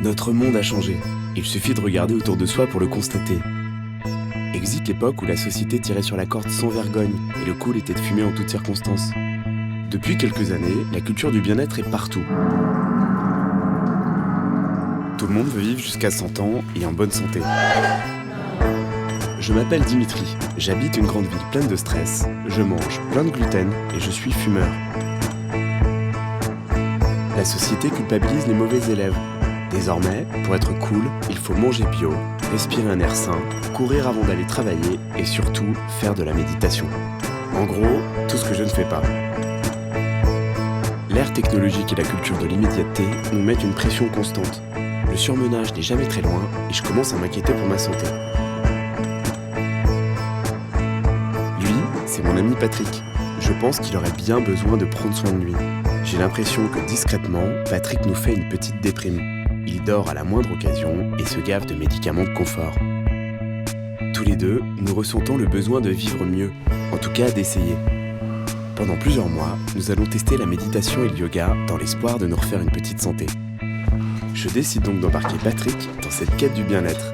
Notre monde a changé. Il suffit de regarder autour de soi pour le constater. Existe l'époque où la société tirait sur la corde sans vergogne et le cool était de fumer en toutes circonstances. Depuis quelques années, la culture du bien-être est partout. Tout le monde veut vivre jusqu'à 100 ans et en bonne santé. Je m'appelle Dimitri, j'habite une grande ville pleine de stress, je mange plein de gluten et je suis fumeur. La société culpabilise les mauvais élèves. Désormais, pour être cool, il faut manger bio, respirer un air sain, courir avant d'aller travailler et surtout faire de la méditation. En gros, tout ce que je ne fais pas. L'ère technologique et la culture de l'immédiateté nous mettent une pression constante. Le surmenage n'est jamais très loin et je commence à m'inquiéter pour ma santé. Lui, c'est mon ami Patrick. Je pense qu'il aurait bien besoin de prendre soin de lui. J'ai l'impression que discrètement, Patrick nous fait une petite déprime. Il dort à la moindre occasion et se gave de médicaments de confort. Tous les deux, nous ressentons le besoin de vivre mieux, en tout cas d'essayer. Pendant plusieurs mois, nous allons tester la méditation et le yoga dans l'espoir de nous refaire une petite santé. Je décide donc d'embarquer Patrick dans cette quête du bien-être.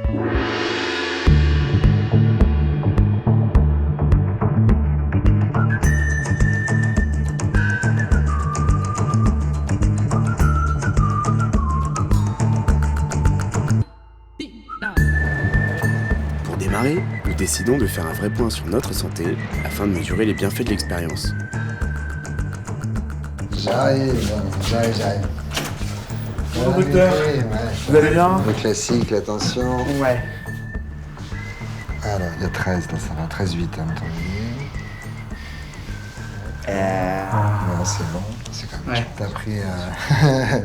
Pour démarrer, nous décidons de faire un vrai point sur notre santé afin de mesurer les bienfaits de l'expérience. J'arrive. Bonjour docteur, Ouais. vous allez bien? Le classique, la tension. Ouais. Alors, il y a 13, là, ça va. 13,8 en temps donné. Non, c'est bon. C'est quand même... Ouais. T'as pris...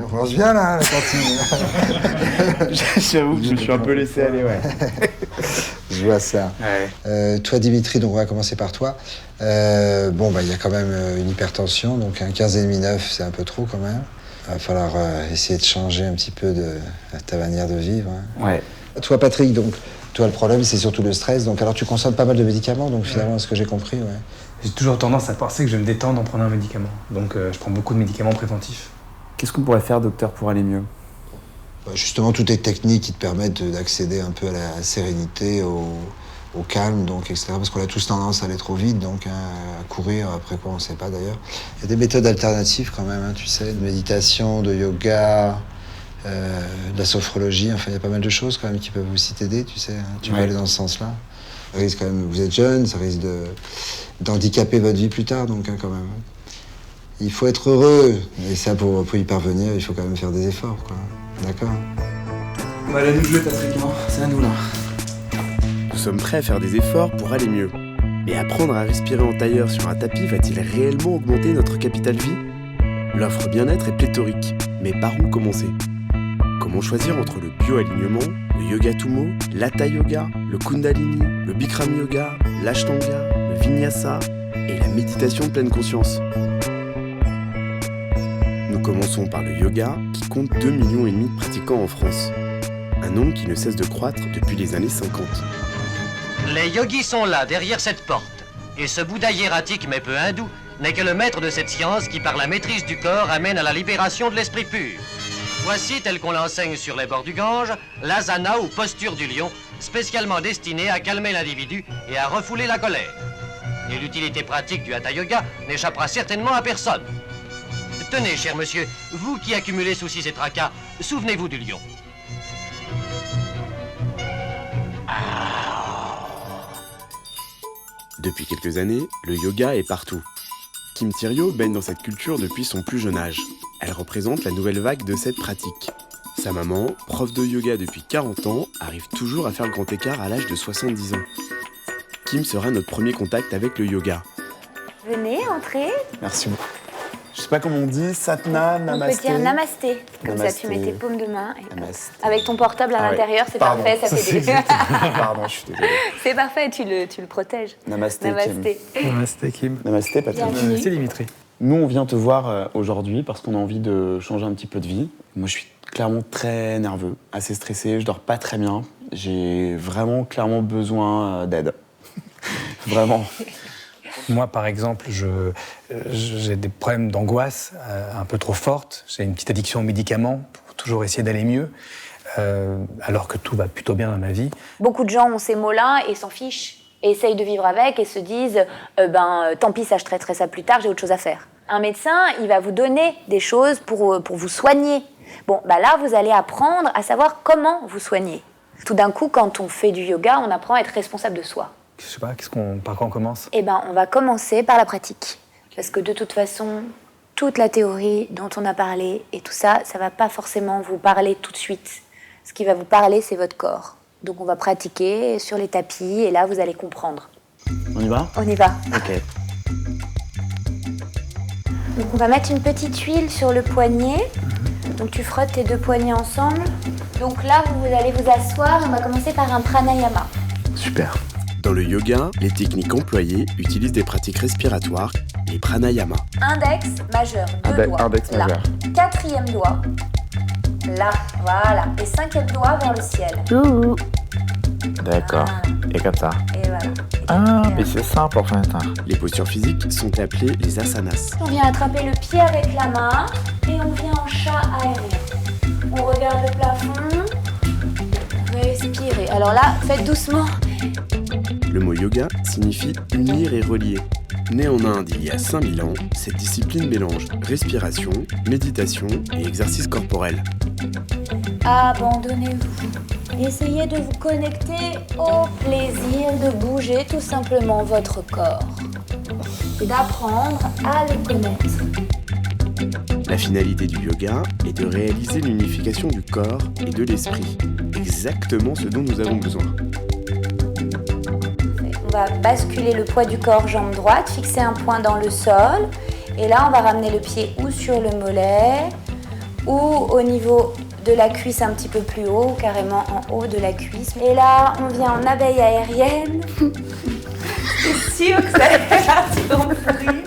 On mange bien, là, la cantine. J'avoue que je me suis un peu laissé aller, ouais. Je vois ça. Ouais. Toi, Dimitri, donc on va commencer par toi. Il y a quand même une hypertension, donc un 15,5-9, c'est un peu trop quand même. Il va falloir essayer de changer un petit peu de ta manière de vivre. Hein. Ouais. Toi, Patrick, donc, toi, le problème, c'est surtout le stress. Donc, alors, tu consommes pas mal de médicaments, donc finalement, ce que j'ai compris, ouais. J'ai toujours tendance à penser que je vais me détendre en prenant un médicament. Donc je prends beaucoup de médicaments préventifs. Qu'est-ce qu'on pourrait faire, docteur, pour aller mieux? Justement, toutes les techniques qui te permettent d'accéder un peu à la sérénité, au calme, donc, etc. Parce qu'on a tous tendance à aller trop vite, donc à courir, après quoi, on ne sait pas d'ailleurs. Il y a des méthodes alternatives quand même, hein, tu sais, de méditation, de yoga, de la sophrologie, enfin, il y a pas mal de choses quand même qui peuvent aussi t'aider, tu sais. Hein, tu peux aller dans ce sens-là. Ça risque quand même, vous êtes jeune, ça risque d'handicaper votre vie plus tard, donc hein, quand même. Il faut être heureux, et ça, pour y parvenir, il faut quand même faire des efforts, quoi. D'accord? On va aller nous jouer, Patrick, hein. C'est à nous, là. Nous sommes prêts à faire des efforts pour aller mieux. Mais apprendre à respirer en tailleur sur un tapis va-t-il réellement augmenter notre capital vie? L'offre bien-être est pléthorique, mais par où commencer? Comment choisir entre le bio-alignement, le yoga Tumo, l'Hatha Yoga, le Kundalini, le Bikram Yoga, l'Ashtanga, le Vinyasa et la méditation de pleine conscience? Nous commençons par le yoga qui compte 2,5 millions de pratiquants en France. Un nombre qui ne cesse de croître depuis les années 50. Les yogis sont là, derrière cette porte. Et ce Bouddha hiératique mais peu hindou n'est que le maître de cette science qui, par la maîtrise du corps, amène à la libération de l'esprit pur. Voici, tel qu'on l'enseigne sur les bords du Gange, l'asana ou posture du lion, spécialement destinée à calmer l'individu et à refouler la colère. Et l'utilité pratique du Hatha Yoga n'échappera certainement à personne. Tenez, cher monsieur, vous qui accumulez soucis et tracas, souvenez-vous du lion. Depuis quelques années, le yoga est partout. Kim Thiriot baigne dans cette culture depuis son plus jeune âge. Elle représente la nouvelle vague de cette pratique. Sa maman, prof de yoga depuis 40 ans, arrive toujours à faire le grand écart à l'âge de 70 ans. Kim sera notre premier contact avec le yoga. Venez, entrez. Merci beaucoup. Je sais pas comment on dit, satna, On namasté. peut dire namasté. Comme ça, Namasté. tu mets tes paumes de main. Et Namasté. avec ton portable à Ah ouais. l'intérieur, c'est Pardon, parfait. Ça c'est fait des... exactement- Pardon, je suis désolé. C'est parfait, tu le protèges. Namasté, Namasté. Namasté, Kim. Namasté, Patrick. Bienvenue. C'est Dimitri. Nous, on vient te voir aujourd'hui parce qu'on a envie de changer un petit peu de vie. Moi, je suis clairement très nerveux, assez stressé, je dors pas très bien. J'ai vraiment clairement besoin d'aide. Vraiment. Moi, par exemple, j'ai des problèmes d'angoisse un peu trop fortes. J'ai une petite addiction aux médicaments pour toujours essayer d'aller mieux, alors que tout va plutôt bien dans ma vie. Beaucoup de gens ont ces mots-là et s'en fichent, et essayent de vivre avec et se disent tant pis, ça je traiterai ça plus tard, j'ai autre chose à faire. Un médecin, il va vous donner des choses pour vous soigner. Bon, là, vous allez apprendre à savoir comment vous soigner. Tout d'un coup, quand on fait du yoga, on apprend à être responsable de soi. Je sais pas, par quoi on commence? On va commencer par la pratique. Parce que de toute façon, toute la théorie dont on a parlé et tout ça, ça va pas forcément vous parler tout de suite. Ce qui va vous parler, c'est votre corps. Donc on va pratiquer sur les tapis et là, vous allez comprendre. On y va? On y va. Ok. Donc on va mettre une petite huile sur le poignet. Donc tu frottes tes deux poignets ensemble. Donc là, vous allez vous asseoir. On va commencer par un pranayama. Super. Dans le yoga, les techniques employées utilisent des pratiques respiratoires, les pranayamas. Index majeur, deux doigts. Index là. majeur. 4e doigt. Là, voilà. Et 5e doigt vers le ciel. D'accord. Et comme ça. Et voilà. Ah, mais c'est simple en fait. Les postures physiques sont appelées les asanas. On vient attraper le pied avec la main et on vient en chat aérien. On regarde le plafond. Respirez. Alors là, faites doucement. Le mot yoga signifie unir et relier. Né en Inde il y a 5000 ans, cette discipline mélange respiration, méditation et exercice corporel. Abandonnez-vous. Essayez de vous connecter au plaisir de bouger tout simplement votre corps et d'apprendre à le connaître. La finalité du yoga est de réaliser l'unification du corps et de l'esprit, exactement ce dont nous avons besoin. On va basculer le poids du corps, jambe droite, fixer un point dans le sol. Et là, on va ramener le pied ou sur le mollet, ou au niveau de la cuisse un petit peu plus haut, ou carrément en haut de la cuisse. Et là, on vient en abeille aérienne. C'est sûr que ça va partir en vrille.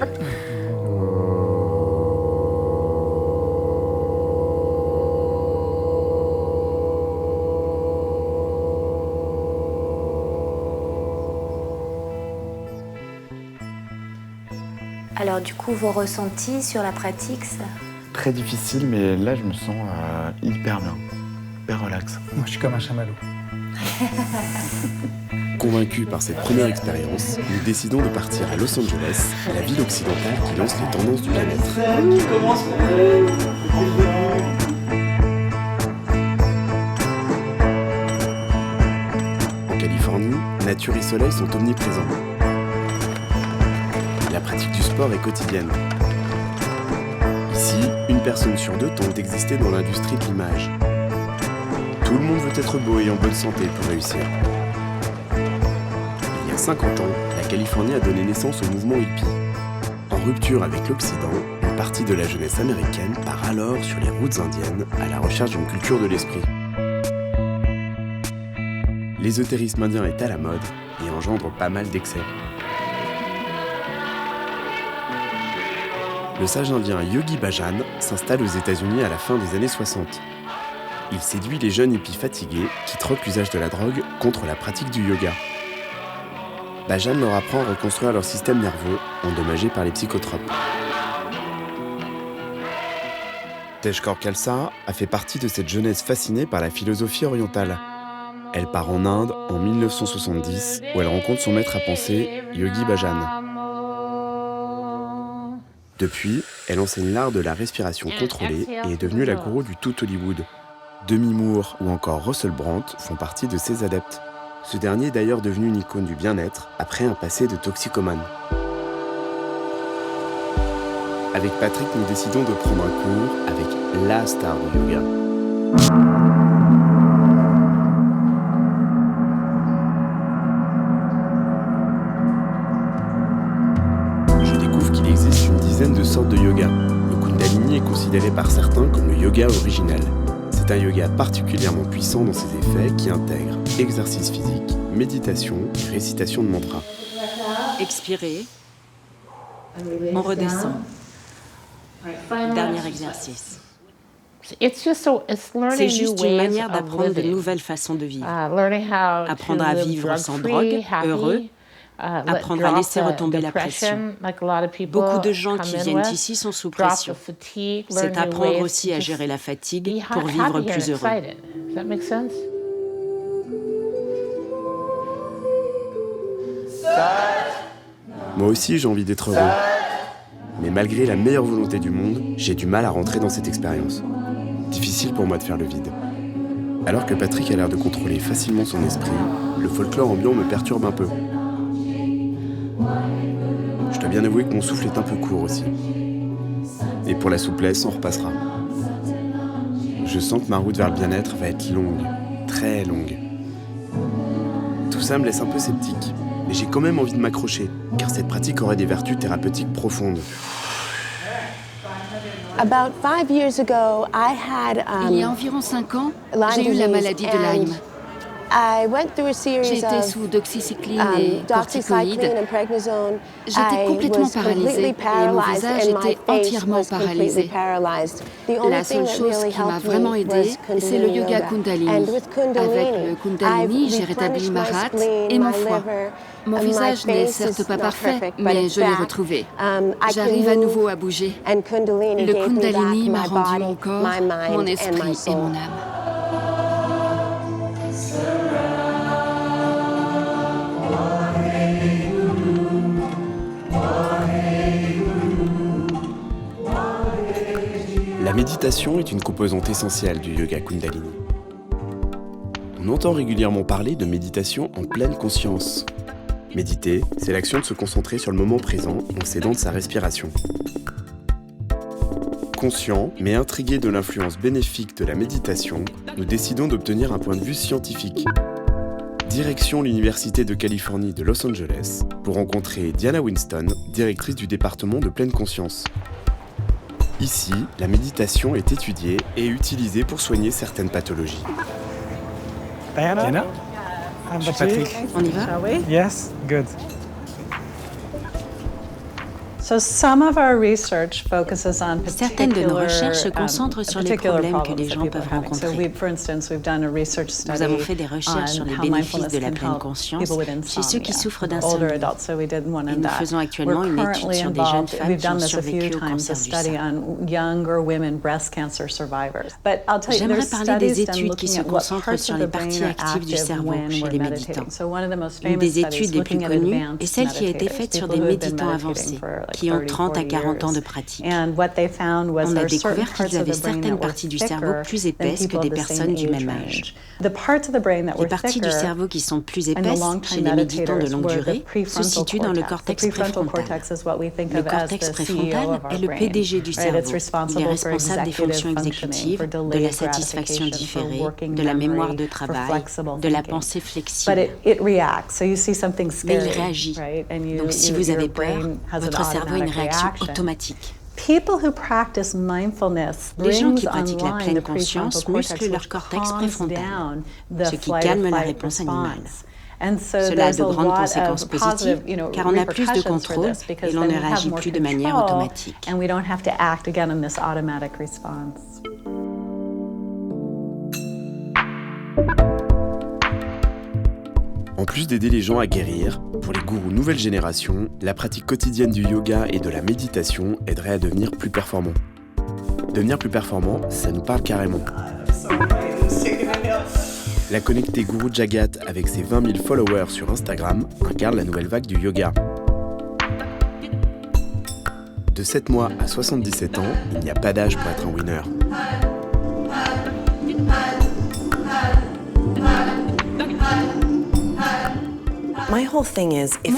Alors du coup, vos ressentis sur la pratique, ça... Très difficile, mais là, je me sens hyper bien. Hyper relax. Moi, je suis comme un chamallow. Convaincus par cette première expérience, nous décidons de partir à Los Angeles, la ville occidentale qui lance les tendances du bien-être. En Californie, nature et soleil sont omniprésents. La pratique du sport est quotidienne. Ici, une personne sur deux tente d'exister dans l'industrie de l'image. Tout le monde veut être beau et en bonne santé pour réussir. Il y a 50 ans, la Californie a donné naissance au mouvement hippie. En rupture avec l'Occident, une partie de la jeunesse américaine part alors sur les routes indiennes à la recherche d'une culture de l'esprit. L'ésotérisme indien est à la mode et engendre pas mal d'excès. Le sage indien Yogi Bhajan s'installe aux États-Unis à la fin des années 60. Il séduit les jeunes hippies fatigués qui troquent l'usage de la drogue contre la pratique du yoga. Bhajan leur apprend à reconstruire leur système nerveux, endommagé par les psychotropes. Tej Kaur Khalsa a fait partie de cette jeunesse fascinée par la philosophie orientale. Elle part en Inde en 1970, où elle rencontre son maître à penser, Yogi Bhajan. Depuis, elle enseigne l'art de la respiration contrôlée et est devenue la gourou du tout Hollywood. Demi Moore ou encore Russell Brand font partie de ses adeptes. Ce dernier est d'ailleurs devenu une icône du bien-être après un passé de toxicomane. Avec Patrick, nous décidons de prendre un cours avec la star du yoga. Je découvre qu'il existe une dizaine de sortes de yoga. Le Kundalini est considéré par certains comme le yoga original. C'est un yoga particulièrement puissant dans ses effets qui intègre exercice physique, méditation et récitation de mantras. Expirez. On redescend. Dernier exercice. C'est juste une manière d'apprendre de nouvelles façons de vivre. Apprendre à vivre sans drogue, heureux, Apprendre à laisser retomber la pression. Beaucoup de gens qui viennent ici sont sous pression. C'est apprendre aussi à gérer la fatigue pour vivre plus heureux. Moi aussi, j'ai envie d'être heureux. Mais malgré la meilleure volonté du monde, j'ai du mal à rentrer dans cette expérience. Difficile pour moi de faire le vide. Alors que Patrick a l'air de contrôler facilement son esprit, le folklore ambiant me perturbe un peu. Je dois bien avouer que mon souffle est un peu court aussi. Et pour la souplesse, on repassera. Je sens que ma route vers le bien-être va être longue, très longue. Tout ça me laisse un peu sceptique, mais j'ai quand même envie de m'accrocher, car cette pratique aurait des vertus thérapeutiques profondes. Il y a environ 5 ans, j'ai eu la maladie de Lyme. J'ai été sous doxycycline et corticoïdes. J'étais complètement paralysée et mon visage était entièrement paralysé. La seule chose qui m'a vraiment aidée, c'est le yoga Kundalini. Avec le Kundalini, j'ai rétabli ma rate et mon foie. Mon visage n'est certes pas parfait, mais je l'ai retrouvé. J'arrive à nouveau à bouger. Le Kundalini m'a rendu mon corps, mon esprit et mon âme. La méditation est une composante essentielle du yoga Kundalini. On entend régulièrement parler de méditation en pleine conscience. Méditer, c'est l'action de se concentrer sur le moment présent en s'aidant de sa respiration. Conscient, mais intrigué de l'influence bénéfique de la méditation, nous décidons d'obtenir un point de vue scientifique. Direction l'Université de Californie de Los Angeles pour rencontrer Diana Winston, directrice du département de pleine conscience. Ici, la méditation est étudiée et utilisée pour soigner certaines pathologies. Diana? Je suis Patrick. On y va? Yes, good. Certaines de nos recherches se concentrent sur les problèmes que les gens peuvent rencontrer. Nous avons fait des recherches sur les bénéfices de la pleine conscience chez ceux qui souffrent d'insomnie. Et nous faisons actuellement une étude sur des jeunes femmes qui ont survécu au cancer du sein. J'aimerais parler des études qui se concentrent sur les parties actives du cerveau chez les méditants. Une des études les plus connues est celle qui a été faite sur des méditants avancés, qui ont 30 à 40 ans de pratique. On a découvert qu'ils avaient certaines parties du cerveau plus épaisses que des personnes du même âge. Les parties du cerveau qui sont plus épaisses chez les méditants de longue durée se situent dans le cortex préfrontal. Le cortex préfrontal est le PDG du cerveau. Il est responsable des fonctions exécutives, de la satisfaction différée, de la mémoire de travail, de la pensée flexible. Mais il réagit. Donc si vous avez peur, votre cerveau a une réaction automatique. Les gens qui pratiquent la pleine conscience musclent leur cortex préfrontal, ce qui calme la réponse animale. Cela a de grandes conséquences positives, car on a plus de contrôle et l'on ne réagit plus de manière automatique. En plus d'aider les gens à guérir, pour les gourous nouvelle génération, la pratique quotidienne du yoga et de la méditation aiderait à devenir plus performant. Devenir plus performant, ça nous parle carrément. La connectée Guru Jagat avec ses 20 000 followers sur Instagram incarne la nouvelle vague du yoga. De 7 mois à 77 ans, il n'y a pas d'âge pour être un winner. Mon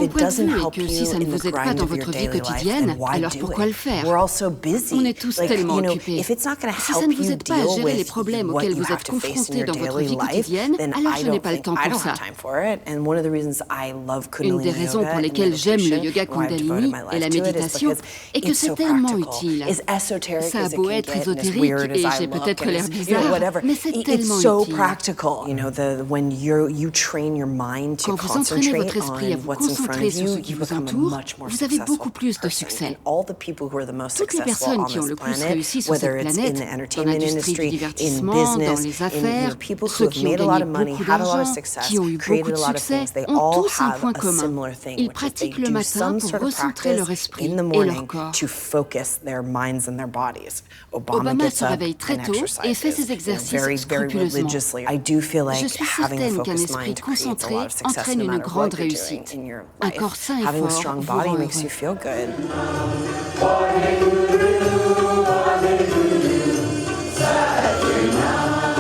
point de vue est que si ça ne vous aide pas dans votre vie quotidienne, alors pourquoi le faire? On est tous tellement occupés. Si ça ne vous aide pas à gérer les problèmes auxquels vous êtes confrontés dans votre vie quotidienne, alors je n'ai pas le temps pour ça. Une des raisons pour lesquelles j'aime le yoga Kundalini et la méditation est que c'est tellement utile. Ça a beau être ésotérique et j'ai peut-être l'air bizarre, mais c'est tellement utile. Quand vous entraînez votre l'esprit à vous concentrer sur ce qui vous entoure, vous avez beaucoup plus de succès. Toutes les personnes qui ont le plus réussi sur cette planète, dans l'industrie du divertissement, dans les affaires, ceux qui ont gagné beaucoup d'argent, qui ont eu beaucoup de succès, ont tous un point commun. Ils pratiquent le matin pour recentrer leur esprit et leur corps. Obama se réveille très tôt et fait ses exercices scrupuleusement. Je suis certaine qu'un esprit concentré entraîne une grande réussite. Un corps sain et fort vous rend heureux.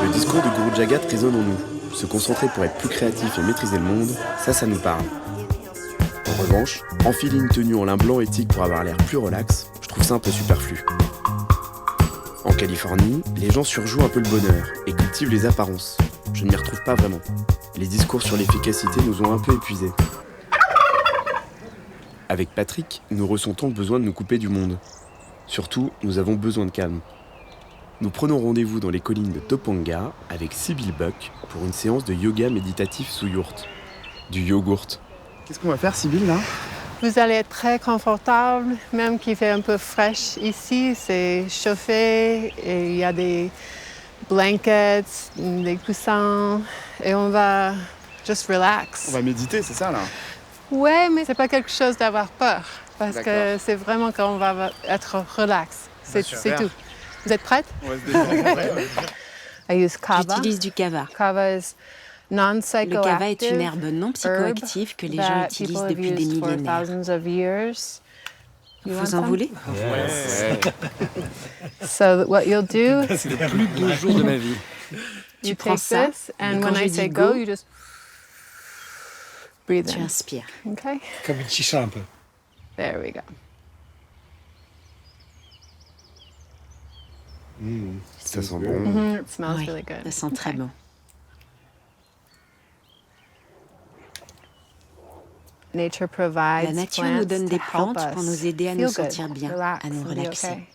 Le discours de Guru Jagat résonne en nous. Se concentrer pour être plus créatif et maîtriser le monde, ça nous parle. En revanche, enfiler une tenue en lin blanc éthique pour avoir l'air plus relax, je trouve ça un peu superflu. En Californie, les gens surjouent un peu le bonheur et cultivent les apparences. Je ne m'y retrouve pas vraiment. Les discours sur l'efficacité nous ont un peu épuisés. Avec Patrick, nous ressentons le besoin de nous couper du monde. Surtout, nous avons besoin de calme. Nous prenons rendez-vous dans les collines de Topanga avec Sybille Buck pour une séance de yoga méditatif sous yourte. Du yogourt. Qu'est-ce qu'on va faire, Sybille, là? Vous allez être très confortable, même qu'il fait un peu fraîche ici. C'est chauffé et il y a des blankets, des coussins et on va juste relax. On va méditer, c'est ça, là? Ouais, mais c'est pas quelque chose d'avoir peur parce que c'est vraiment qu'on va être relax. C'est tout. Vous êtes prête? Ouais, J'utilise du kava. Le kava est une herbe non psychoactive que les gens utilisent depuis des millénaires. Vous en voulez? So what you'll do, c'est les plus beaux jours de ma vie. Tu prends ça, et quand je dis go, you just breathe tu in. inspires. Okay? Comme une chicha un peu. There we go. Ça sent bon. Mm-hmm. It smells Oui, really good. ça sent très bon. Nature provides La nature nous plants donne to des help plantes us pour nous aider à nous feel good, sentir bien, relax, à nous and be relaxer.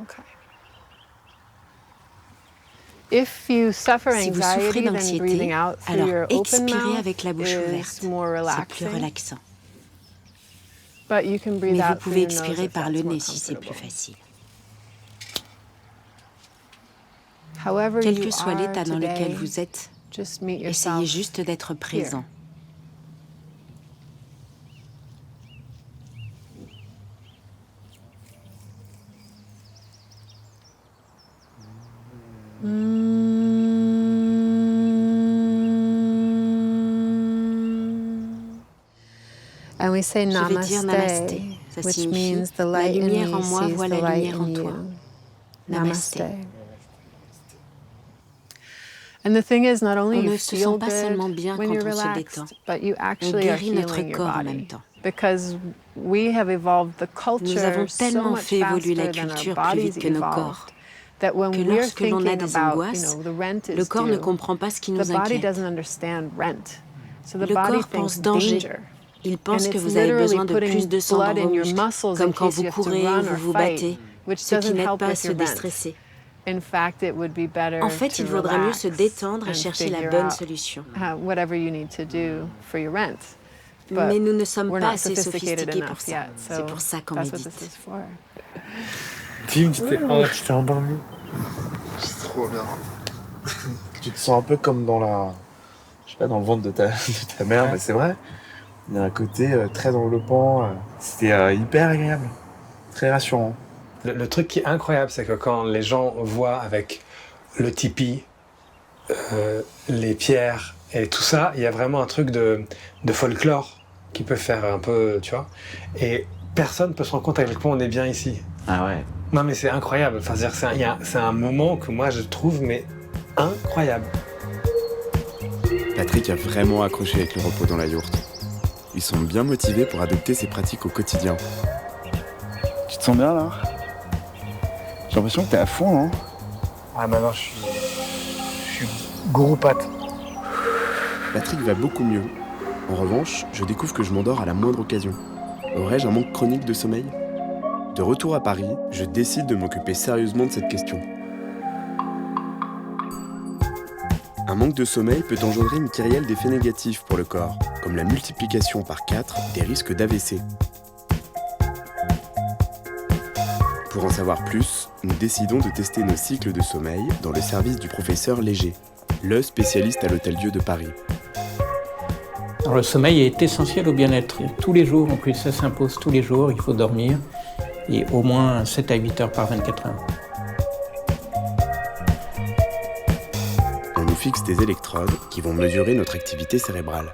Okay. If you suffer Si vous anxiety, souffrez then d'anxiété, breathing out through alors your open expirez mouth avec la bouche is ouverte. more C'est plus relaxing. relaxant. But you can breathe Mais vous out through pouvez your nose expirer if par that's le more nez si c'est plus comfortable. facile. However Quel you que soit are l'état dans lequel today, vous êtes, just meet essayez yourself juste d'être présent. And we say Je vais dire namaste, namasté. Ça which signifie means the la light in lumière me en moi sees voit the la light lumière en in toi. you. Namasté. And the thing is, not only On you ne se feel sent pas seulement good bien when quand you're on se relaxed, détend. but you On actually are guérit notre healing your corps en body. même temps. Because we have evolved the culture Nous avons so tellement much fait évoluer la faster than our culture plus bodies vite que nos evolved corps, that when que we're lorsque l'on a thinking des about, angoisses, the rent is le corps ne due, comprend pas ce qui the nous body inquiète. doesn't understand rent. So the Le body corps thinks pense danger. danger. Il pense And que it's vous avez literally besoin de putting plus de sang blood dans in vos your muscles, muscles comme in quand case vous you have to courez ou run vous or vous fight, battez, which ce qui doesn't n'aide help pas à with se your rent. déstresser. In fact, it would be better En fait, to il vaudrait mieux se relax détendre et and chercher la figure bonne out, solution. whatever you need to do for your rent. But Mais nous ne sommes we're pas not assez sophisticated sophistiqués pour enough ça. yet, C'est so pour ça qu'on that's what médite. this is for. Tim, tu t'es endormi. C'est trop bien. Tu te sens un peu comme dans la... Je sais pas, dans le ventre de ta mère, mais c'est vrai. Il y a un côté très enveloppant. C'était hyper agréable. Très rassurant. Le truc qui est incroyable, c'est que quand les gens voient avec le tipi, les pierres et tout ça, il y a vraiment un truc de folklore qui peut faire un peu, tu vois. Et personne ne peut se rendre compte à quel point on est bien ici. Ah ouais. Non mais c'est incroyable. Enfin, c'est un moment que moi je trouve mais incroyable. Patrick a vraiment accroché avec le repos dans la yourte. Ils sont bien motivés pour adopter ces pratiques au quotidien. Tu te sens bien là? J'ai l'impression que t'es à fond, non? Ah maintenant je suis gourou pâte. Patrick va beaucoup mieux. En revanche, je découvre que je m'endors à la moindre occasion. Aurais-je un manque chronique de sommeil? De retour à Paris, je décide de m'occuper sérieusement de cette question. Un manque de sommeil peut engendrer une kyrielle d'effets négatifs pour le corps, comme la multiplication par 4 des risques d'AVC. Pour en savoir plus, nous décidons de tester nos cycles de sommeil dans le service du professeur Léger, le spécialiste à l'Hôtel-Dieu de Paris. Alors, le sommeil est essentiel au bien-être. Tous les jours, en plus, ça s'impose tous les jours, il faut dormir, et au moins 7 à 8 heures par 24 heures. On nous fixe des électrodes qui vont mesurer notre activité cérébrale.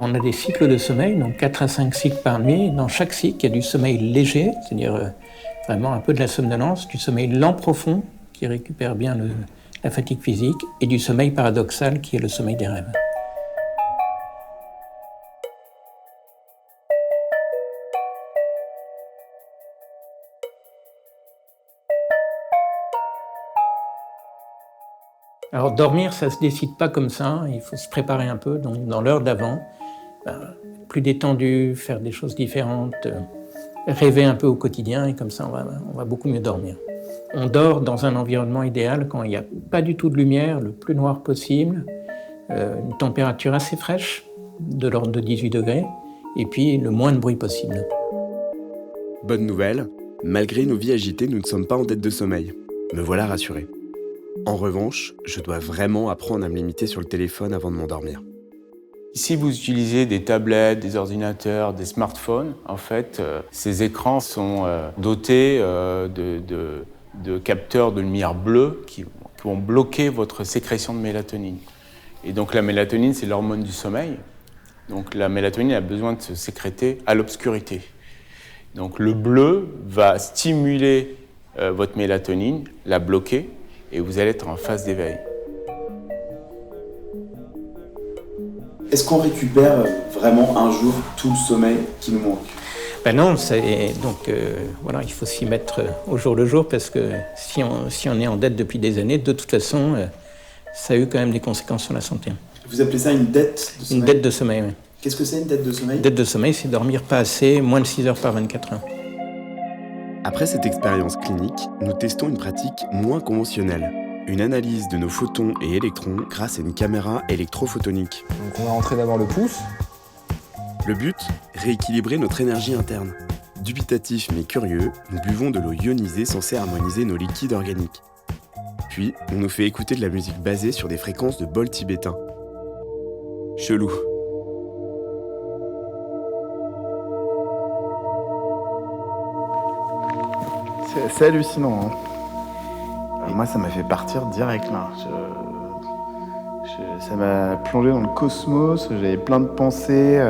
On a des cycles de sommeil, donc 4 à 5 cycles par nuit. Dans chaque cycle, il y a du sommeil léger, c'est-à-dire vraiment un peu de la somnolence, du sommeil lent profond, qui récupère bien la fatigue physique, et du sommeil paradoxal, qui est le sommeil des rêves. Alors dormir, ça se décide pas comme ça, il faut se préparer un peu, donc dans l'heure d'avant, plus détendu, faire des choses différentes, rêver un peu au quotidien, et comme ça on va beaucoup mieux dormir. On dort dans un environnement idéal quand il n'y a pas du tout de lumière, le plus noir possible, une température assez fraîche, de l'ordre de 18 degrés, et puis le moins de bruit possible. Bonne nouvelle, malgré nos vies agitées, nous ne sommes pas en dette de sommeil. Me voilà rassuré. En revanche, je dois vraiment apprendre à me limiter sur le téléphone avant de m'endormir. Si vous utilisez des tablettes, des ordinateurs, des smartphones, en fait, ces écrans sont dotés de capteurs de lumière bleue qui vont bloquer votre sécrétion de mélatonine. Et donc la mélatonine, c'est l'hormone du sommeil. Donc la mélatonine a besoin de se sécréter à l'obscurité. Donc le bleu va stimuler votre mélatonine, la bloquer, et vous allez être en phase d'éveil. Est-ce qu'on récupère vraiment un jour tout le sommeil qui nous manque ? Ben non, donc voilà, il faut s'y mettre au jour le jour, parce que si on est en dette depuis des années, de toute façon, ça a eu quand même des conséquences sur la santé. Vous appelez ça une dette de sommeil ? Une dette de sommeil, oui. Qu'est-ce que c'est une dette de sommeil ? Une dette de sommeil, c'est dormir pas assez, moins de 6 heures par 24 heures. Après cette expérience clinique, nous testons une pratique moins conventionnelle. Une analyse de nos photons et électrons grâce à une caméra électrophotonique. Donc on va rentrer d'abord le pouce. Le but, rééquilibrer notre énergie interne. Dubitatif mais curieux, nous buvons de l'eau ionisée censée harmoniser nos liquides organiques. Puis, on nous fait écouter de la musique basée sur des fréquences de bol tibétain. Chelou. C'est hallucinant. Hein. Moi, ça m'a fait partir direct là. Ça m'a plongé dans le cosmos, j'avais plein de pensées.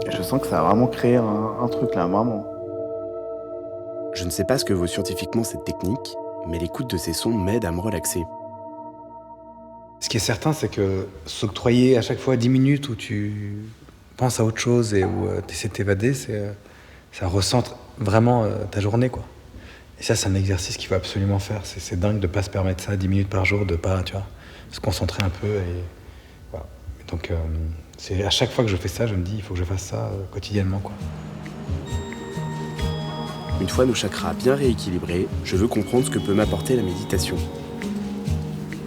Je sens que ça a vraiment créé un truc là, vraiment. Je ne sais pas ce que vaut scientifiquement cette technique, mais l'écoute de ces sons m'aide à me relaxer. Ce qui est certain, c'est que s'octroyer à chaque fois 10 minutes où tu penses à autre chose et où tu essaies de t'évader, ça recentre vraiment ta journée, quoi. Et ça, c'est un exercice qu'il faut absolument faire. C'est dingue de ne pas se permettre ça 10 minutes par jour, de ne pas, tu vois, se concentrer un peu. Et voilà. Donc, à chaque fois que je fais ça, je me dis, il faut que je fasse ça quotidiennement, quoi. Une fois nos chakras bien rééquilibrés, je veux comprendre ce que peut m'apporter la méditation.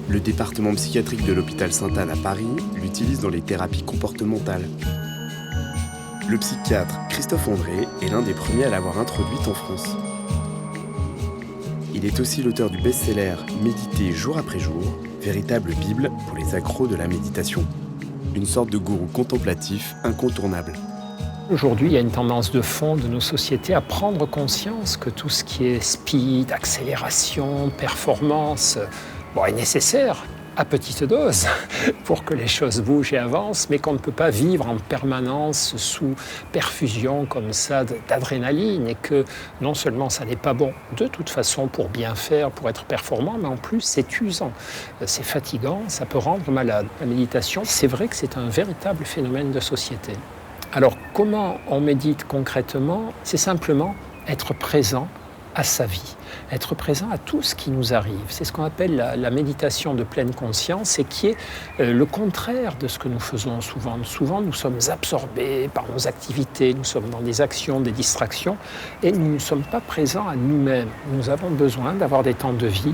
Le département psychiatrique de l'hôpital Sainte-Anne à Paris l'utilise dans les thérapies comportementales. Le psychiatre Christophe André est l'un des premiers à l'avoir introduite en France. Il est aussi l'auteur du best-seller « Méditer jour après jour », véritable bible pour les accros de la méditation. Une sorte de gourou contemplatif incontournable. Aujourd'hui, il y a une tendance de fond de nos sociétés à prendre conscience que tout ce qui est speed, accélération, performance, est nécessaire à petite dose pour que les choses bougent et avancent, mais qu'on ne peut pas vivre en permanence sous perfusion comme ça d'adrénaline, et que non seulement ça n'est pas bon de toute façon pour bien faire, pour être performant, mais en plus c'est usant, c'est fatigant, ça peut rendre malade. La méditation, c'est vrai que c'est un véritable phénomène de société. Alors comment on médite concrètement ? C'est simplement être présent à sa vie, être présent à tout ce qui nous arrive. C'est ce qu'on appelle la méditation de pleine conscience et qui est le contraire de ce que nous faisons souvent. Souvent, nous sommes absorbés par nos activités, nous sommes dans des actions, des distractions et nous ne sommes pas présents à nous-mêmes. Nous avons besoin d'avoir des temps de vie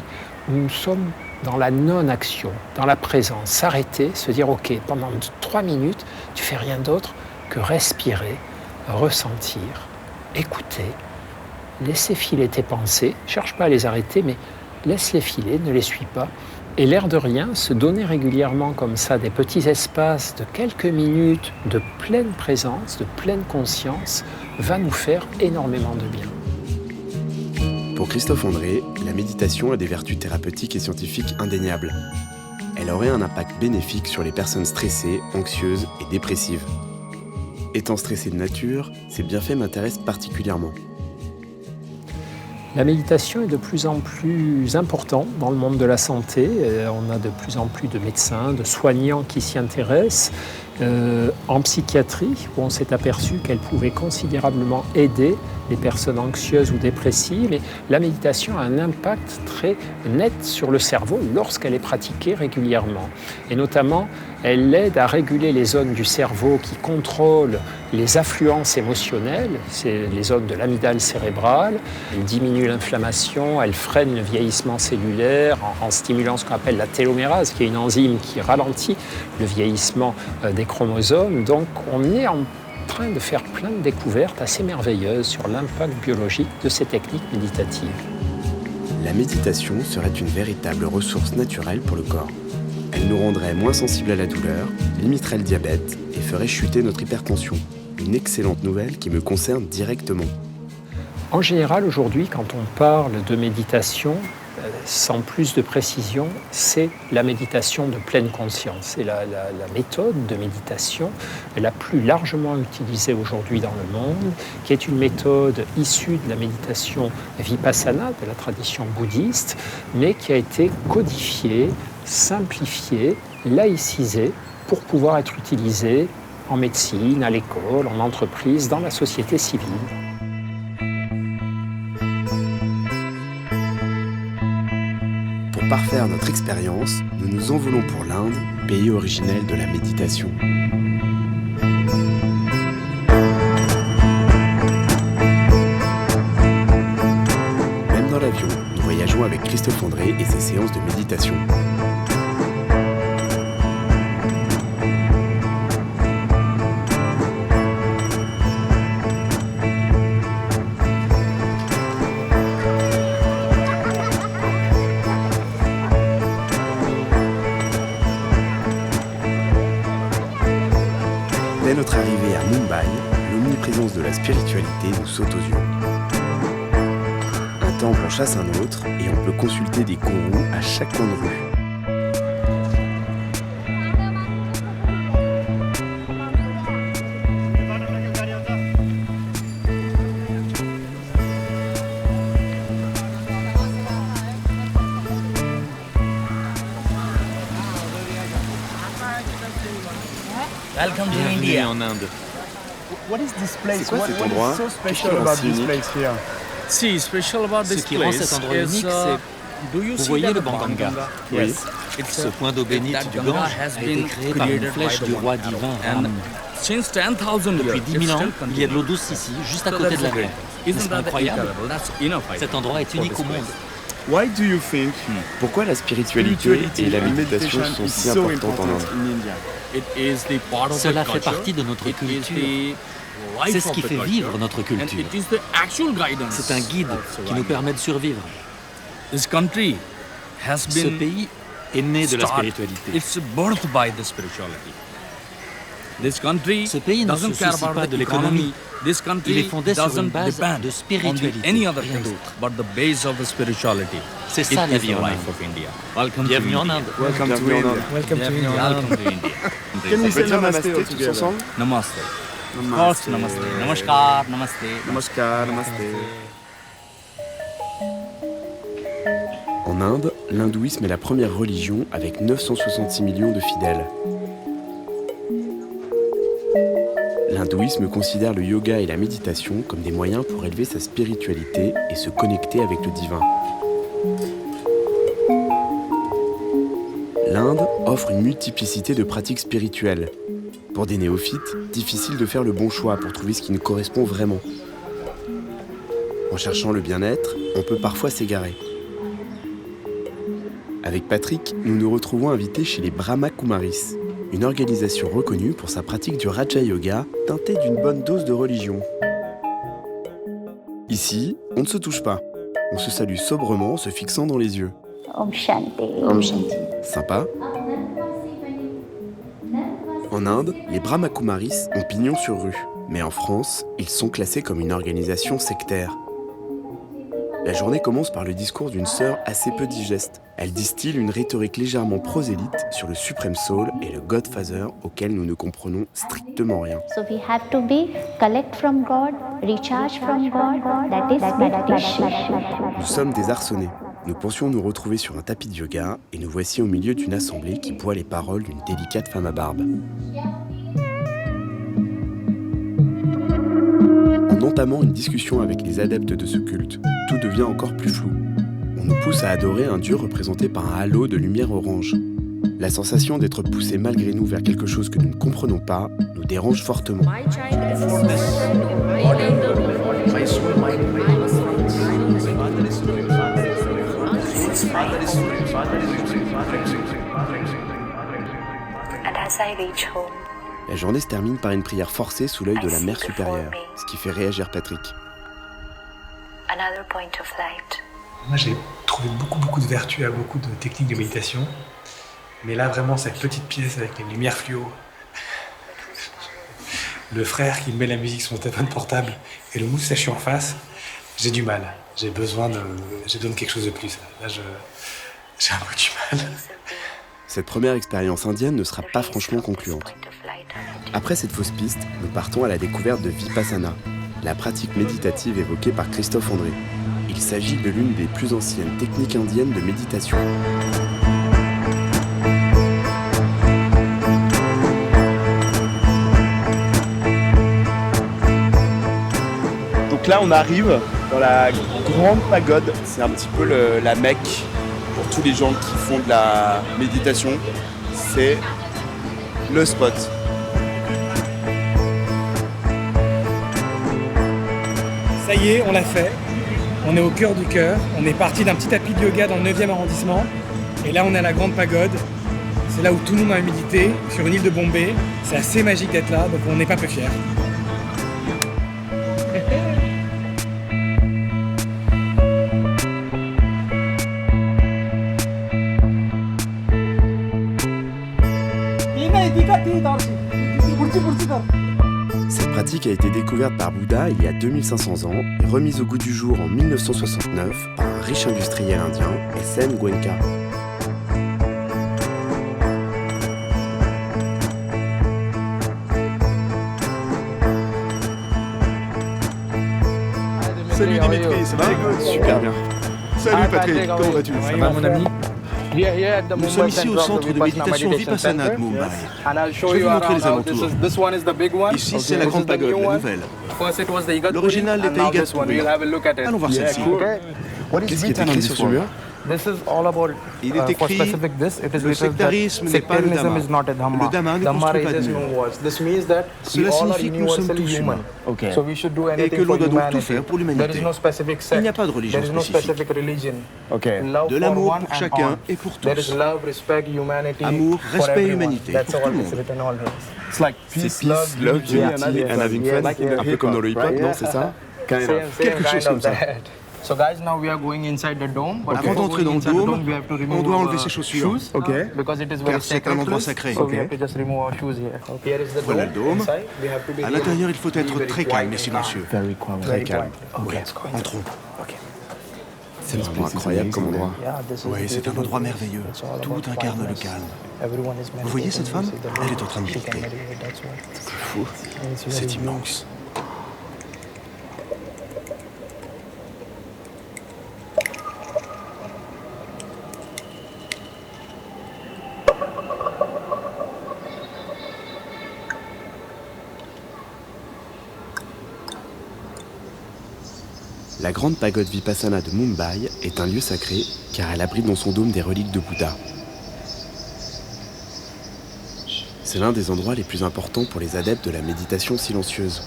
où nous sommes dans la non-action, dans la présence, s'arrêter, se dire « Ok, pendant 3 minutes, tu fais rien d'autre que respirer, ressentir, écouter, laisser filer tes pensées, cherche pas à les arrêter, mais laisse-les filer, ne les suis pas. » Et l'air de rien, se donner régulièrement comme ça des petits espaces de quelques minutes de pleine présence, de pleine conscience, va nous faire énormément de bien. Pour Christophe André, la méditation a des vertus thérapeutiques et scientifiques indéniables. Elle aurait un impact bénéfique sur les personnes stressées, anxieuses et dépressives. Étant stressé de nature, ces bienfaits m'intéressent particulièrement. La méditation est de plus en plus importante dans le monde de la santé. On a de plus en plus de médecins, de soignants qui s'y intéressent. En psychiatrie, où on s'est aperçu qu'elle pouvait considérablement aider les personnes anxieuses ou dépressives. Et la méditation a un impact très net sur le cerveau lorsqu'elle est pratiquée régulièrement. Et notamment, elle aide à réguler les zones du cerveau qui contrôlent les affluences émotionnelles, c'est les zones de l'amygdale cérébrale. Elle diminue l'inflammation, elle freine le vieillissement cellulaire en stimulant ce qu'on appelle la télomérase, qui est une enzyme qui ralentit le vieillissement des chromosomes. Donc on est en train de faire plein de découvertes assez merveilleuses sur l'impact biologique de ces techniques méditatives. La méditation serait une véritable ressource naturelle pour le corps. Elle nous rendrait moins sensibles à la douleur, limiterait le diabète et ferait chuter notre hypertension. Une excellente nouvelle qui me concerne directement. En général, aujourd'hui, quand on parle de méditation, sans plus de précision, c'est la méditation de pleine conscience. C'est la méthode de méditation la plus largement utilisée aujourd'hui dans le monde, qui est une méthode issue de la méditation vipassana, de la tradition bouddhiste, mais qui a été codifiée, simplifiée, laïcisée, pour pouvoir être utilisée en médecine, à l'école, en entreprise, dans la société civile. Pour parfaire notre expérience, nous nous envolons pour l'Inde, pays originel de la méditation. Même dans l'avion, nous voyageons avec Christophe André et ses séances de méditation. Dès notre arrivée à Mumbai, l'omniprésence de la spiritualité nous saute aux yeux. Un temple en chasse un autre et on peut consulter des gourous à chaque coin de rue. Welcome to India. En Inde. What is this place? C'est quoi cet endroit? Qu'est-ce qui rend si unique? Ce qui rend cet endroit unique, c'est... Vous voyez le Bandanga? Oui. Ce point d'eau bénite du Gange a été créé par une flèche du roi divin Ram. Depuis 10 000 ans, il y a de l'eau douce ici, juste à côté de la mer. N'est-ce pas incroyable? Cet endroit est unique au monde. Pourquoi la spiritualité et la méditation sont si importantes en Inde? Cela fait partie de notre culture. C'est ce qui fait vivre notre culture. C'est un guide qui nous permet de survivre. Ce pays est né de la spiritualité. Ce pays ne se soucie pas de l'économie. Il est fondé sur une base de spiritualité, rien d'autre. C'est ça la vie en Inde. Bienvenue en Inde. Welcome to India. Can we say namaste tous ensemble? Namaste. Namaste. Namaskar, namaste. Namaskar, namaste. En Inde, l'hindouisme est la première religion avec 966 millions de fidèles. L'hindouisme considère le yoga et la méditation comme des moyens pour élever sa spiritualité et se connecter avec le divin. L'Inde offre une multiplicité de pratiques spirituelles. Pour des néophytes, difficile de faire le bon choix pour trouver ce qui nous correspond vraiment. En cherchant le bien-être, on peut parfois s'égarer. Avec Patrick, nous nous retrouvons invités chez les Brahma Kumaris, une organisation reconnue pour sa pratique du Raja Yoga, teintée d'une bonne dose de religion. Ici, on ne se touche pas. On se salue sobrement en se fixant dans les yeux. Om Shanti. Om Shanti. Sympa. En Inde, les Brahma Kumaris ont pignon sur rue. Mais en France, ils sont classés comme une organisation sectaire. La journée commence par le discours d'une sœur assez peu digeste. Elle distille une rhétorique légèrement prosélyte sur le Supreme Soul et le Godfather auquel nous ne comprenons strictement rien. So we have to be collect from God, recharge from God, that is meditation. Nous sommes des arçonnés. Nous pensions nous retrouver sur un tapis de yoga et nous voici au milieu d'une assemblée qui boit les paroles d'une délicate femme à barbe. En entamant une discussion avec les adeptes de ce culte, tout devient encore plus flou. On nous pousse à adorer un dieu représenté par un halo de lumière orange. La sensation d'être poussé malgré nous vers quelque chose que nous ne comprenons pas nous dérange fortement. La journée se termine par une prière forcée sous l'œil de la mère supérieure, ce qui fait réagir Patrick. Moi, j'ai trouvé beaucoup de vertus à beaucoup de techniques de méditation. Mais là, vraiment, cette petite pièce avec les lumières fluo, le frère qui met la musique sur son téléphone portable et le moustachu en face, j'ai du mal. J'ai besoin de quelque chose de plus. Là, j'ai un peu du mal. Cette première expérience indienne ne sera pas franchement concluante. Après cette fausse piste, nous partons à la découverte de Vipassana, la pratique méditative évoquée par Christophe André. Il s'agit de l'une des plus anciennes techniques indiennes de méditation. Donc là, on arrive dans la grande pagode. C'est un petit peu la Mecque pour tous les gens qui font de la méditation. C'est le spot. Ça y est, on l'a fait. On est au cœur du cœur. On est parti d'un petit tapis de yoga dans le 9e arrondissement. Et là, on est à la grande pagode. C'est là où tout le monde a médité, sur une île de Bombay. C'est assez magique d'être là, donc on n'est pas peu fiers. Cette pratique a été découverte par Bouddha il y a 2500 ans et remise au goût du jour en 1969 par un riche industriel indien, S.N. Goenka. Salut Dimitri, ça va? Super bien. Salut Patrick, comment vas-tu? Ça va mon ami? Nous sommes ici au centre de méditation Vipassana de Mumbai. Je vais vous montrer les alentours. Ici, c'est la grande pagode, la nouvelle. L'original était Igatpuri. Allons voir celle-ci. Qu'est-ce qui est écrit sur ce mur? Il est écrit « Le sectarisme n'est pas le Dhamma. Le Dhamma ne construit pas de mur. » Cela signifie que nous sommes tous humains et que l'on doit donc tout faire pour l'humanité. Il n'y a pas de religion spécifique. De l'amour pour chacun et pour tous. Amour, respect et humanité pour tout le monde. C'est peace, love, unity and having fun. Un peu comme dans le hip-hop, non, c'est ça? Quelque chose comme ça. Avant d'entrer dans le dôme, on doit enlever ses chaussures, car c'est un endroit sacré. Voilà le dôme. À l'intérieur, il faut être très calme et silencieux. Très calme. Entrons. C'est vraiment incroyable comme endroit. Oui, c'est un endroit merveilleux. Tout incarne le calme. Vous voyez cette femme? Elle est en train de méditer. C'est fou. C'est immense. La grande pagode Vipassana de Mumbai est un lieu sacré car elle abrite dans son dôme des reliques de Bouddha. C'est l'un des endroits les plus importants pour les adeptes de la méditation silencieuse.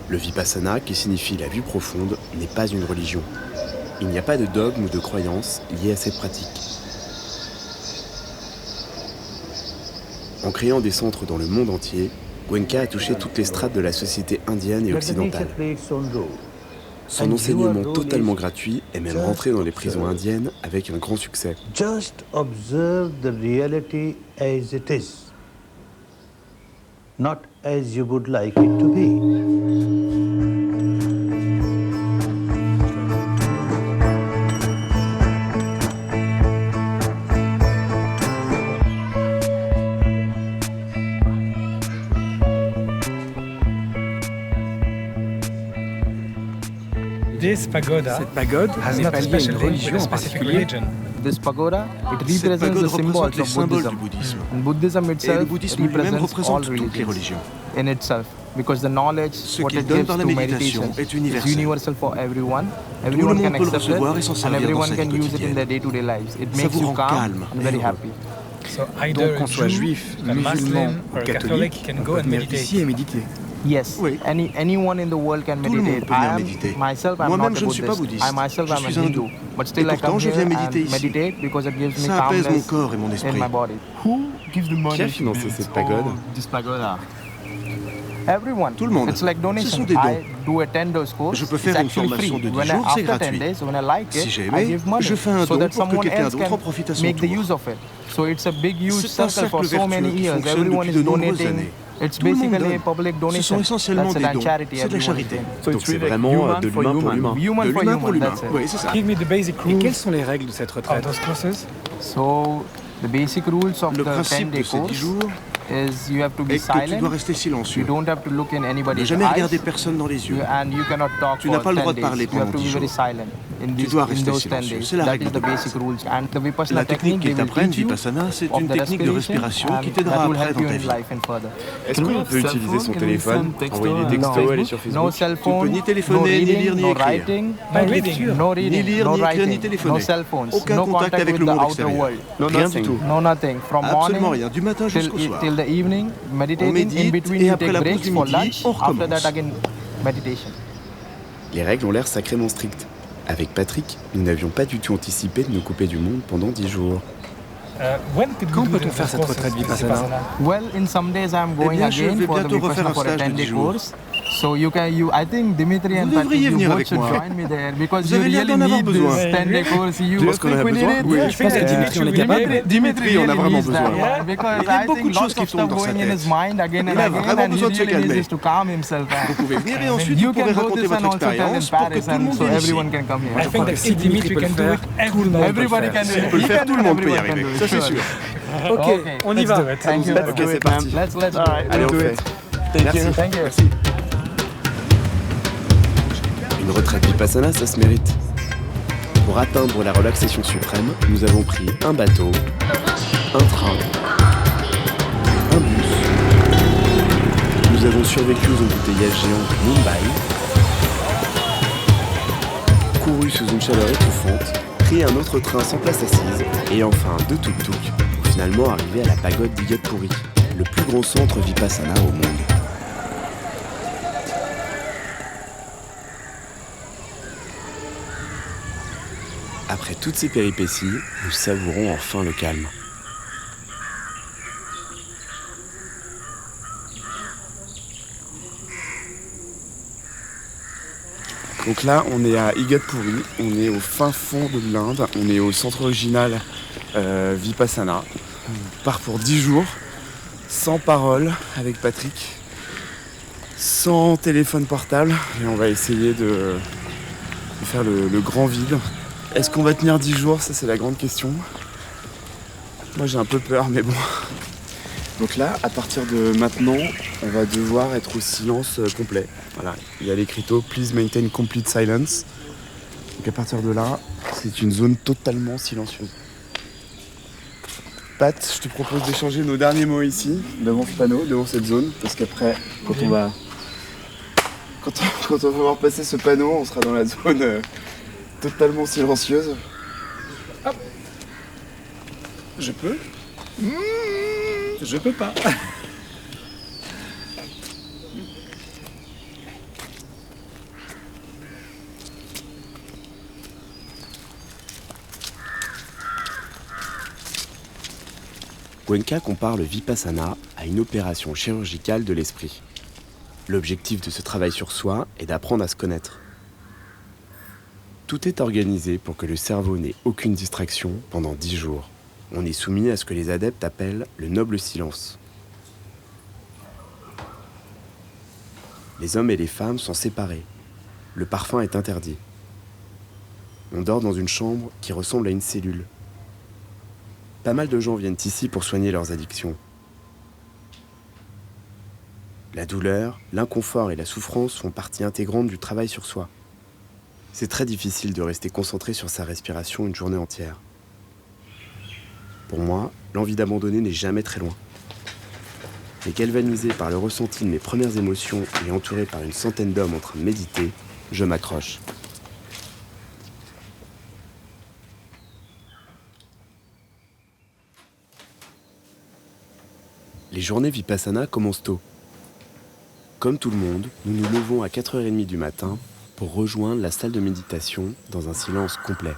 Le Vipassana, qui signifie la vue profonde, n'est pas une religion. Il n'y a pas de dogme ou de croyance liées à cette pratique. En créant des centres dans le monde entier, Goenka a touché toutes les strates de la société indienne et occidentale. Son enseignement totalement gratuit est même rentré dans les prisons indiennes avec un grand succès. Just observe the reality as it is, not as you would like it to be. Cette pagode n'est pas liée à une religion en particulier. This pagoda, it represents the symbols of Buddhism. And Buddhism itself represents all religions in itself, because the knowledge what it gives to meditation is universal for everyone. Everyone can accept it, and everyone can use it in their day-to-day lives. It makes you calm and very happy. Donc qu'on soit juif, musulman ou catholique, on peut venir ici et méditer. Yes, anyone in the world can meditate. I'm not a Buddhist. I myself am a Hindu, but still I come here and meditate because it gives me calmness in my body. Who gives the money? Qui a financé cette pagode? This pagoda. Everyone. Tout le monde. It's like donation. Ce sont des dons. I do a 10 days course. Je peux faire une formation de 10 jours, c'est gratuit. Si j'ai aimé, je fais un don pour que quelqu'un d'autre en profite à son tour. So it's a big, huge C'est un circle for cercle so many vertueux qui years. fonctionne Everyone depuis is de nombreuses donating. années. It's Tout le monde basically a donne. public donation. Ce sont essentiellement That's des a dons. charity, C'est de la charité. Donc c'est vraiment de l'humain pour l'humain. Human De for l'humain pour human, l'humain. that's it. Oui, c'est ça. Give me the basic Et rules quelles sont les règles de cette retraite? So the basic rules of Le the principe 10-day de ces 10 course jours is you have to be est que tu dois silent. rester silencieux. You don't have to look in Ne anybody's jamais regarder eyes. personne dans les yeux. And you cannot talk Tu n'as for pas le 10 droit de parler days. You have pendant to be 10 very jours. silent in Tu dois in rester those 10 silencieux. days. C'est la That règle is the de base. basic rules. And the Vipassana La technique qui they est will apprise teach you Vipassana, c'est of une the technique de respiration qui and t'aidera that will après help dans you ta in vie. life and further. Est-ce qu'on peut utiliser son téléphone, envoyer des textos, aller sur No Facebook? cell Tu phone, peux ni téléphoner, no ni lire, reading, ni no écrire. writing, No reading. no Ni reading, lire, no ni écrire, ni writing, téléphoner. no cell phones, Aucun no contact contact avec with le the monde outer extérieur. world. Rien du tout. No nothing. From Absolument morning rien, du matin jusqu'au soir. till the evening, On meditating. In médite between et you après take la pause breaks du for midi, lunch. on After recommence. that again, meditation. Les règles ont l'air sacrément strictes. Avec Patrick, nous n'avions pas du tout anticipé de nous couper du monde pendant 10 jours. Quand peut-on faire cette retraite Vipassana? Well, in some days I'm going bien, je again vais for the bientôt refaire Vipassana un for a stage de 10-day 10 jours. course. So I think Dimitri and Vous Patrick, devriez you venir both avec should moi. join me there because Vous you avez l'air really d'en avoir need besoin. this 10-day course. You Tu penses qu'on en a besoin? it? Oui, Yeah, je pense que Dimitri, on est capable. Dimitri, on a vraiment besoin. Because Il y a I beaucoup think de choses lots qui of tournent stuff dans sa going in tête. his mind again Il and a again, vraiment and he besoin de se really needs calmer. this to calm himself. Vous pouvez venir et ensuite You vous pourrez can go raconter this votre and also tell in expérience pour que Paris, tout le and monde so vienne ici. everyone can come here. Je crois que si Dimitri peut le faire, tout le monde peut le Everybody faire. can do S'il it. peut le He faire, can tout do le it, monde peut y everyone can arriver. do it. Ça, c'est Sure. sûr. Ok, on y va. Thank you. Ok, c'est parti. Let's go. Allez, on fait. Merci. Thank you. Une retraite Vipassana, ça se mérite. Pour atteindre la relaxation suprême, nous avons pris un bateau, un train, un bus. Nous avons survécu aux embouteillages géants de Mumbai, couru sous une chaleur étouffante, pris un autre train sans place assise, et enfin deux tuk-tuk pour finalement arriver à la pagode d'Igatpuri, le plus grand centre Vipassana au monde. Après toutes ces péripéties, nous savourons enfin le calme. Donc là, on est à Igatpuri, on est au fin fond de l'Inde, on est au centre original Vipassana. On part pour 10 jours, sans parole avec Patrick, sans téléphone portable, et on va essayer de faire le grand vide. Est-ce qu'on va tenir 10 jours? Ça, c'est la grande question. Moi, j'ai un peu peur, mais bon. Donc là, à partir de maintenant, on va devoir être au silence complet. Voilà, il y a l'écriteau « Please maintain complete silence ». Donc à partir de là, c'est une zone totalement silencieuse. Pat, je te propose d'échanger nos derniers mots ici, devant ce panneau, devant cette zone, parce qu'après, quand on va Quand on va voir passer ce panneau, on sera dans la zone totalement silencieuse. Hop. Je peux. Je peux pas. Goenka compare le Vipassana à une opération chirurgicale de l'esprit. L'objectif de ce travail sur soi est d'apprendre à se connaître. Tout est organisé pour que le cerveau n'ait aucune distraction pendant 10 jours. On est soumis à ce que les adeptes appellent le noble silence. Les hommes et les femmes sont séparés. Le parfum est interdit. On dort dans une chambre qui ressemble à une cellule. Pas mal de gens viennent ici pour soigner leurs addictions. La douleur, l'inconfort et la souffrance font partie intégrante du travail sur soi. C'est très difficile de rester concentré sur sa respiration une journée entière. Pour moi, l'envie d'abandonner n'est jamais très loin. Mais galvanisé par le ressenti de mes premières émotions et entouré par une centaine d'hommes en train de méditer, je m'accroche. Les journées Vipassana commencent tôt. Comme tout le monde, nous nous levons à 4h30 du matin pour rejoindre la salle de méditation dans un silence complet.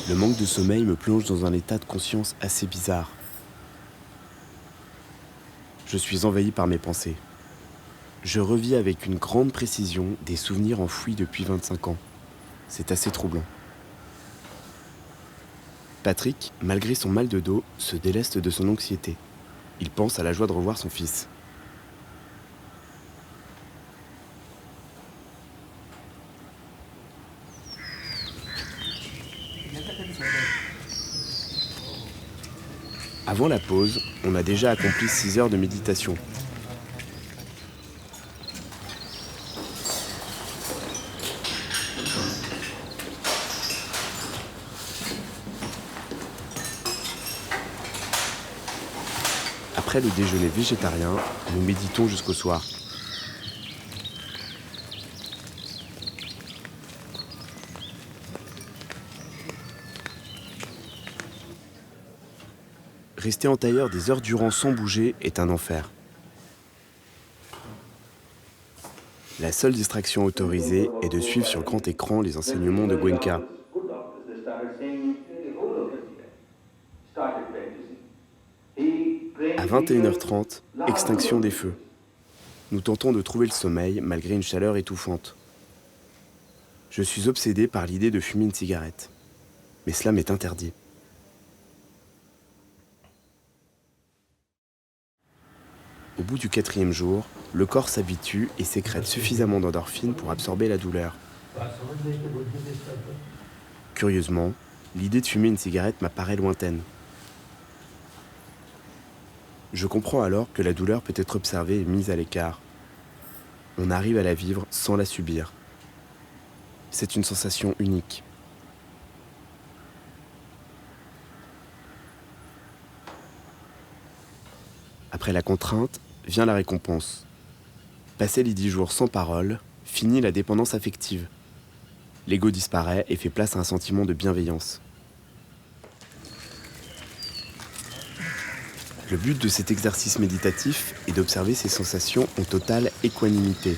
Le manque de sommeil me plonge dans un état de conscience assez bizarre. Je suis envahi par mes pensées. Je revis avec une grande précision des souvenirs enfouis depuis 25 ans. C'est assez troublant. Patrick, malgré son mal de dos, se déleste de son anxiété. Il pense à la joie de revoir son fils. Avant la pause, on a déjà accompli 6 heures de méditation. Après le déjeuner végétarien, nous méditons jusqu'au soir. Rester en tailleur des heures durant sans bouger est un enfer. La seule distraction autorisée est de suivre sur le grand écran les enseignements de Goenka. À 21h30, extinction des feux. Nous tentons de trouver le sommeil malgré une chaleur étouffante. Je suis obsédé par l'idée de fumer une cigarette. Mais cela m'est interdit. Au bout du 4e jour, le corps s'habitue et sécrète suffisamment d'endorphine pour absorber la douleur. Curieusement, l'idée de fumer une cigarette m'apparaît lointaine. Je comprends alors que la douleur peut être observée et mise à l'écart. On arrive à la vivre sans la subir. C'est une sensation unique. Après la contrainte, vient la récompense. Passer les 10 jours sans parole, finit la dépendance affective. L'ego disparaît et fait place à un sentiment de bienveillance. Le but de cet exercice méditatif est d'observer ces sensations en totale équanimité.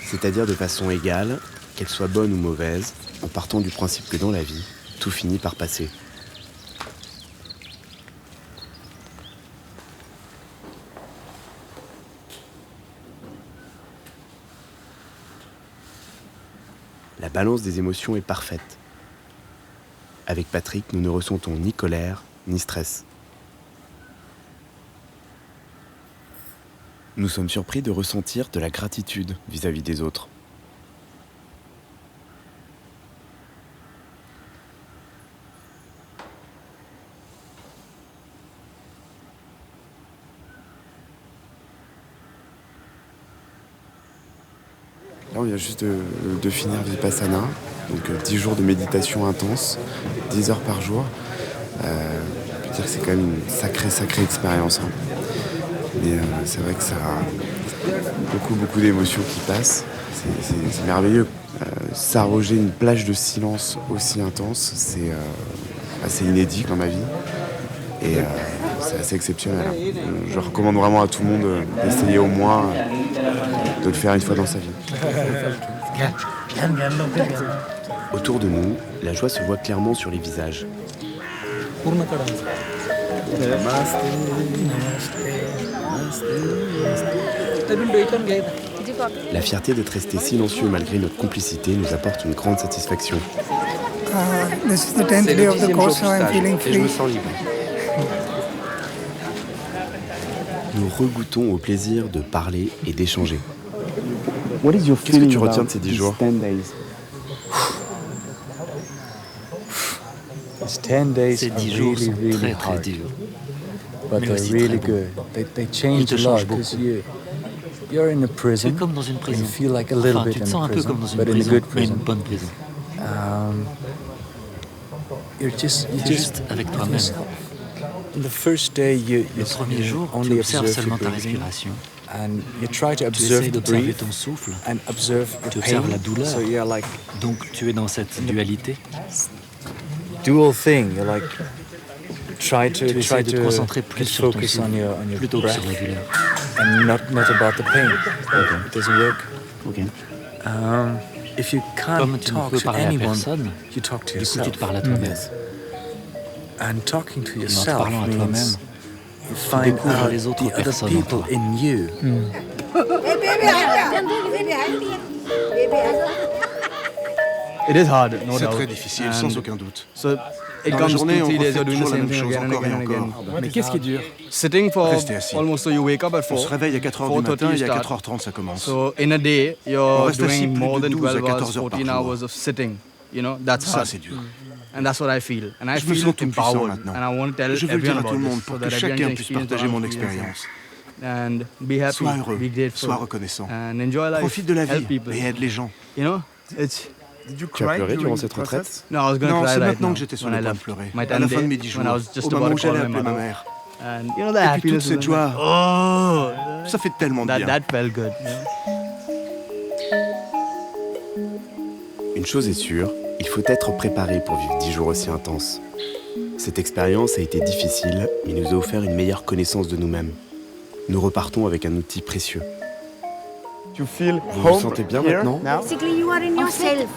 C'est-à-dire de façon égale, qu'elles soient bonnes ou mauvaises, en partant du principe que dans la vie, tout finit par passer. La balance des émotions est parfaite. Avec Patrick, nous ne ressentons ni colère, ni stress. Nous sommes surpris de ressentir de la gratitude vis-à-vis des autres. Là, on vient juste de finir Vipassana, donc 10 jours de méditation intense, 10 heures par jour. Je peux dire que c'est quand même une sacrée expérience. Hein. Mais c'est vrai que ça a beaucoup d'émotions qui passent. C'est merveilleux. S'arroger une plage de silence aussi intense, c'est assez inédit dans ma vie. Et c'est assez exceptionnel. Hein. Je recommande vraiment à tout le monde d'essayer au moins de le faire une fois dans sa vie. Autour de nous, la joie se voit clairement sur les visages. La fierté d'être resté silencieux malgré notre complicité nous apporte une grande satisfaction. This is the 10th day of the course, so I'm feeling free. Nous regoutons au plaisir de parler et d'échanger. Qu'est-ce que tu retiens de ces 10 jours? Ces 10 jours sont très durs. Mais aussi très bons. Ils te changent beaucoup. C'est comme dans une prison. Enfin, tu te sens un peu comme dans une prison, mais une bonne prison. C'est juste avec toi-même. Le premier jour, tu observes seulement ta respiration. Tu essaies d'observer ton souffle. Tu observes la douleur. Donc tu es dans cette dualité. Tu essaies de te concentrer plus sur ton souffle, plutôt que sur la douleur. Comme tu ne peux parler à personne, du coup tu te parles à toi-même. Et en te parlant à toi-même, tu découvres les autres personnes en toi. C'est très difficile, sans aucun doute. Dans la journée, on refait toujours la même chose encore et encore. Mais qu'est-ce qui est dur? Rester assis. On se réveille à 4h du matin et à 4h30 ça commence. On reste assis plus de 12 à 14 heures par jour. Ça, c'est dur. Je me sens tout puissant maintenant. Je veux le dire à tout le monde pour que chacun puisse partager mon expérience. Sois heureux, sois reconnaissant. Profite de la vie et aide les gens. Tu as pleuré durant cette retraite? Non, c'est maintenant que j'étais sur le point de pleurer. À la fin de mes 10 jours, au moment où j'allais appeler ma mère. Et puis toute cette joie, ça fait tellement de bien. Une chose est sûre, il faut être préparé pour vivre 10 jours aussi intenses. Cette expérience a été difficile, mais nous a offert une meilleure connaissance de nous-mêmes. Nous repartons avec un outil précieux. Vous vous sentez bien maintenant? En fait,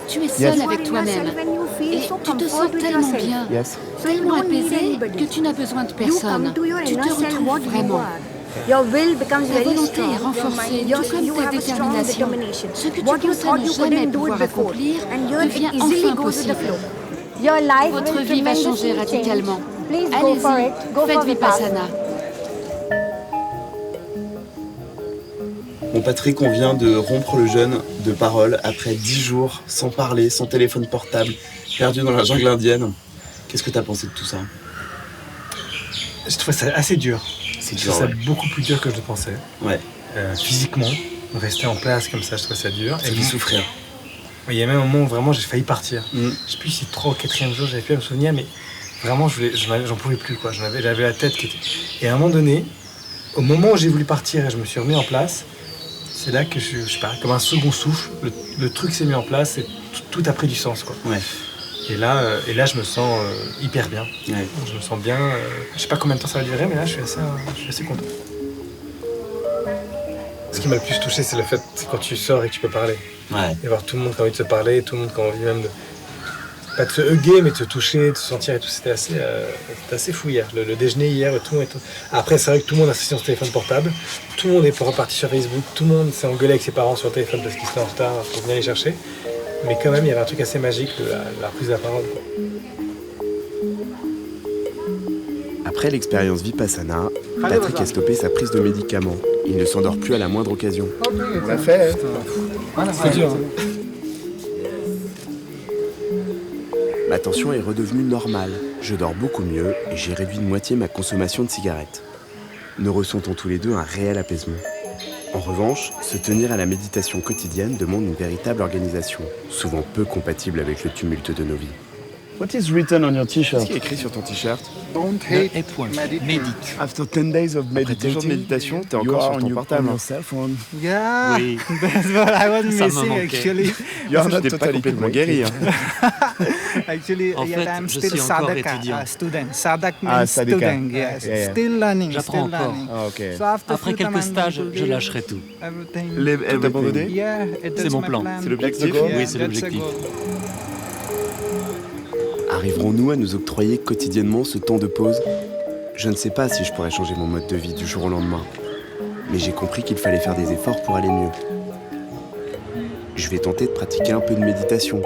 tu es seul avec toi-même. Et tu te sens tellement bien, tellement apaisé que tu n'as besoin de personne. Tu te retrouves vraiment. Ta volonté est renforcée, tout comme ta détermination. Ce que tu pensais ne jamais pouvoir accomplir devient enfin possible. Votre vie va changer radicalement. Allez-y, faites Vipassana. Bon Patrick, on vient de rompre le jeûne de parole après 10 jours sans parler, sans téléphone portable, perdu dans la jungle indienne. Qu'est-ce que tu as pensé de tout ça? Je trouve ça assez dur. C'est dur, ça beaucoup plus dur que je le pensais. Ouais. Physiquement, rester en place comme ça, je trouve ça dur. Ça fait souffrir. Il y a même un moment où vraiment j'ai failli partir. Je sais plus si 3 ou 4e jour, j'avais plus à me souvenir, mais vraiment j'en pouvais plus, quoi. J'avais la tête qui était... Et à un moment donné, au moment où j'ai voulu partir et je me suis remis en place, c'est là que je sais pas, comme un second souffle, le truc s'est mis en place et tout a pris du sens, quoi. Ouais. Et là, je me sens hyper bien. Ouais. Je me sens bien. Je sais pas combien de temps ça va durer, mais là, je suis assez content. Ce qui m'a le plus touché, c'est le fait quand tu sors et que tu peux parler. Ouais. Et voir tout le monde qui a envie de se parler, tout le monde qui a envie même de... Pas de se hugger, mais de se toucher, de se sentir et tout. C'était assez fou hier. Le déjeuner hier, tout le monde... Après, c'est vrai que tout le monde a sorti son téléphone portable. Tout le monde est reparti sur Facebook. Tout le monde s'est engueulé avec ses parents sur le téléphone parce qu'ils étaient en retard pour venir les chercher. Mais quand même, il y avait un truc assez magique de la prise de la parole, quoi. Après l'expérience Vipassana, Patrick a stoppé sa prise de médicaments. Il ne s'endort plus à la moindre occasion. On l'a fait. C'est dur. Ma tension est redevenue normale. Je dors beaucoup mieux et j'ai réduit de moitié ma consommation de cigarettes. Nous ressentons tous les deux un réel apaisement. En revanche, se tenir à la méditation quotidienne demande une véritable organisation, souvent peu compatible avec le tumulte de nos vies. What is written on your t-shirt? Qu'est-ce qui est écrit sur ton t-shirt? Don't hate, médite. After 10 days of Après 10 jours de méditation, t'es encore sur ton portable. Yeah, Oui. that's what I was Ça me missing manquait. actually. T'es pas complètement guéri. Actually, En fait, I'm je still suis encore Sadhaka étudiant. Student. Sadhak Ah, means Sadhaka. student, yes. Yeah, yeah. Still learning, J'apprends still encore. learning. Ah, ok. So after Après few time, quelques I'm stages, going to je leave lâcherai tout. everything. Tout abandonné? Yeah, it C'est is mon my plan. plan. C'est l'objectif? Yeah, Oui, c'est that's l'objectif. the goal. Arriverons-nous à nous octroyer quotidiennement ce temps de pause? Je ne sais pas si je pourrais changer mon mode de vie du jour au lendemain, mais j'ai compris qu'il fallait faire des efforts pour aller mieux. Je vais tenter de pratiquer un peu de méditation,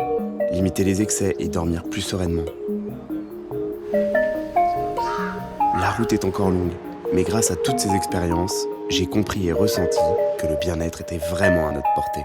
limiter les excès et dormir plus sereinement. La route est encore longue, mais grâce à toutes ces expériences, j'ai compris et ressenti que le bien-être était vraiment à notre portée.